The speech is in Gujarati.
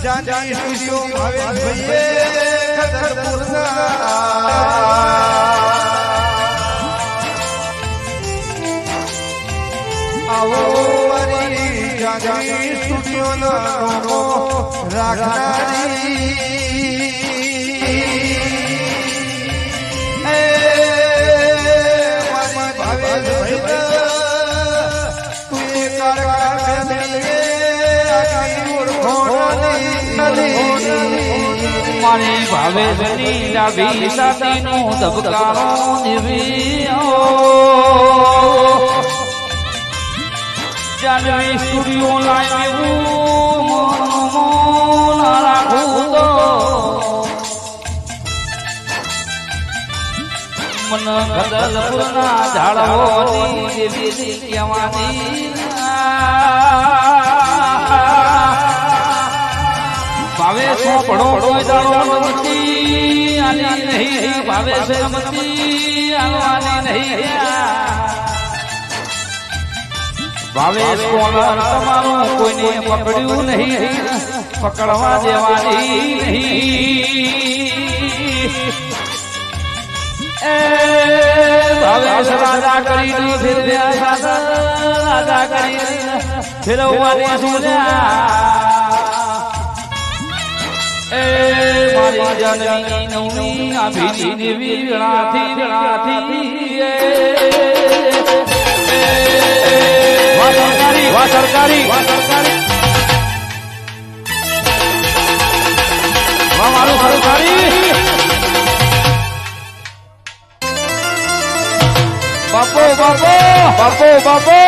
જાની સ્ટુડિયો ભાવેશભાઈએ ખતરપુરના આવો મારી જાની સ્ટુડિયો નો રાખનારી મારી ભાવેશની ડાબી સાતીનું ધબકારો દિવ્યો જાનવી સ્ટુડિયો લાવ્યું મોન રાખું તો મન ગદલપુરના ઝાડવોની દેવી કહેવાની ભાવેશ પડો દાડો નથી આલી નહીં ભાવેશ રમતી આવવાની નહીં ભાવેશ કોલર તમારું કોઈને પકડ્યું નહીં પકડવા દેવાની નહીં એ ભાવેશ રાજા કરીને ફેરવ્યા રાજા કરીને ફેરવવાની સુન્યા મારી જનની નવની આભીની વીણાથી વા સરકારી વા મારું સરકારી બાપો બાપો બાપો બાપો